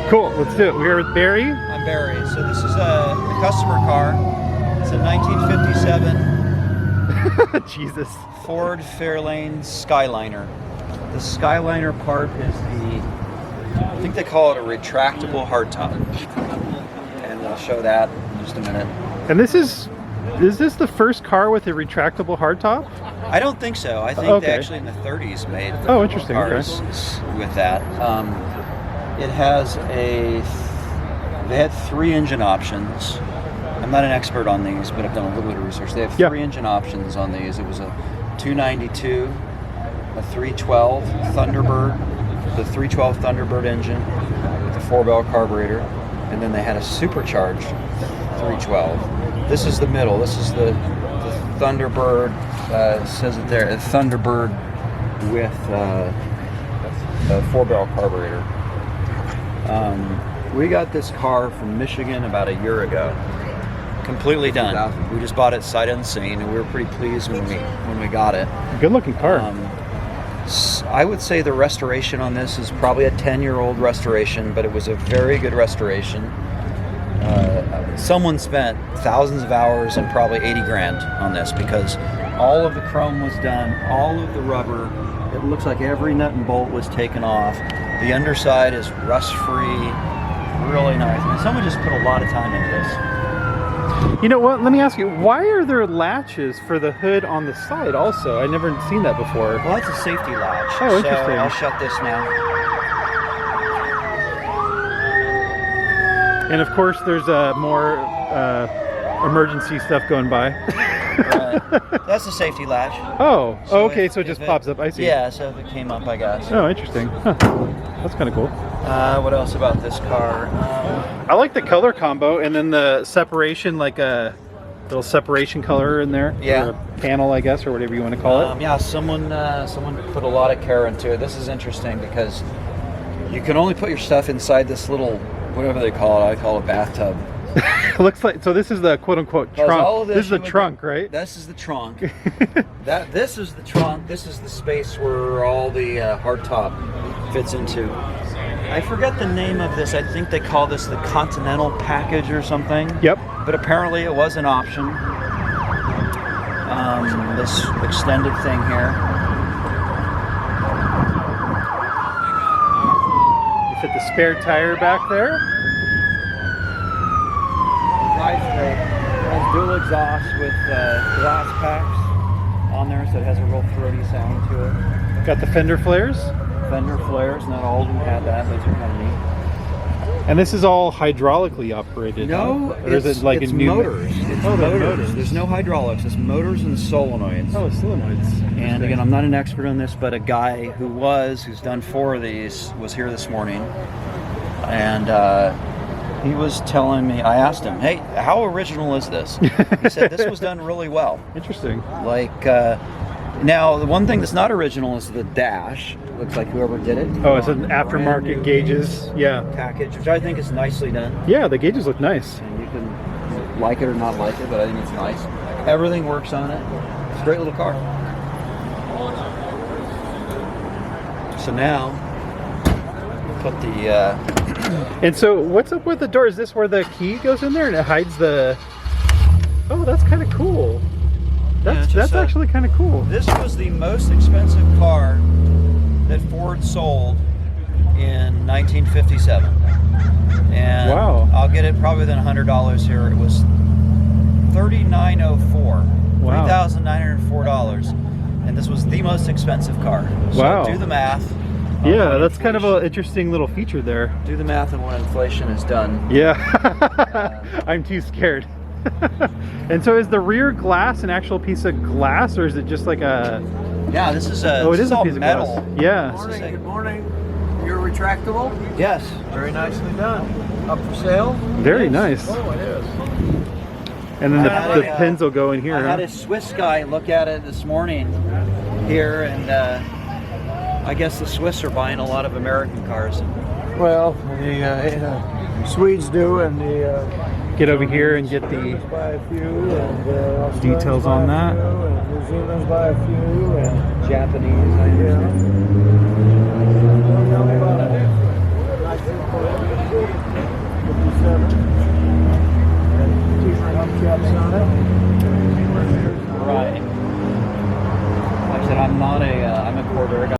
Cool, let's do it. We're with Barry. I'm Barry. So this is a customer car. It's a 1957 Jesus. Ford Fairlane Skyliner. The Skyliner part is I think they call it a retractable hardtop. And I'll show that in just a minute. And is this the first car with a retractable hardtop? I don't think so. I think they actually in the 30s made interesting. cars with that. It has they had 3 engine options. I'm not an expert on these, but I've done a little bit of research. They have 3 engine options on these. It was a 292, a 312 Thunderbird, the 312 Thunderbird engine with a 4-bell carburetor, and then they had a supercharged 312. This is the middle. This is the Thunderbird. It says it there. A Thunderbird with a 4-barrel carburetor. We got this car from Michigan about a year ago. Completely done. We just bought it sight unseen, and we were pretty pleased when we got it. Good looking car. I would say the restoration on this is probably a 10-year-old restoration, but it was a very good restoration. Someone spent thousands of hours and probably 80 grand on this because all of the chrome was done, all of the rubber. It looks like every nut and bolt was taken off. The underside is rust-free, really nice. I mean, someone just put a lot of time into this. You know what? Let me ask you, why are there latches for the hood on the side also? I've never seen that before. Well, that's a safety latch. Oh, interesting. So I'll shut this now. And of course, there's more emergency stuff going by. That's a safety latch. Oh, okay, so it just pops up. I see. Yeah, so if it came up, I guess. Oh, interesting. Huh. That's kind of cool. What else about this car? I like the color combo, and then the separation, like a little separation color in there. Yeah. Or a panel, I guess, or whatever you want to call it. Yeah, someone put a lot of care into it. This is interesting because you can only put your stuff inside this little, whatever they call it. I call it a bathtub. Looks like, so this is the quote-unquote trunk. This is the trunk, right? This is the trunk. This is the trunk. This is the space where all the hardtop fits into. I forget the name of this. I think they call this the Continental package or something. Yep. But apparently it was an option. This extended thing here. You fit the spare tire back there. Has dual exhaust with glass packs on there, so it has a real throaty sound to it. Got the fender flares. Fender flares, not all of them had that. Those are kind of neat. And this is all hydraulically operated. No, or is it like it's a new motors. It's motors. There's no hydraulics. It's motors and solenoids. Oh, solenoids. And again, I'm not an expert on this, but a guy who's done 4 of these was here this morning, and he was telling me, I asked him, hey, how original is this? He said this was done really well. Interesting. Like, now the one thing that's not original is the dash. Looks like whoever did it. Oh, it's an aftermarket gauges. Yeah. Package, which I think is nicely done. Yeah, the gauges look nice. And you can like it or not like it, but I think it's nice. Everything works on it. It's a great little car. So now, put the... And so what's up with the door? Is this where the key goes in there and it hides the... Oh, that's kind of cool. That's actually kind of cool. This was the most expensive car that Ford sold in 1957. And wow. I'll get it probably within $100 here. It was $3,904. Wow. $3,904. And this was the most expensive car. So wow. Do the math. Yeah, that's kind of an interesting little feature there. Do the math on what inflation has done. Yeah. I'm too scared. And so is the rear glass an actual piece of glass, or is it just like a... Yeah, this is a... Oh, it is a piece metal. of glass. Yeah. Good morning. You're retractable? Yes. Very nicely done. Up for sale? Very nice. Oh, it is. And then the pins will go in here. I had a Swiss guy look at it this morning here, and I guess the Swiss are buying a lot of American cars. Well, the Swedes do, and the get over here and get the buy a few, and details on that. And New Zealand's buy a few, and Japanese, I yeah. Right. Like I said, I'm a quarter.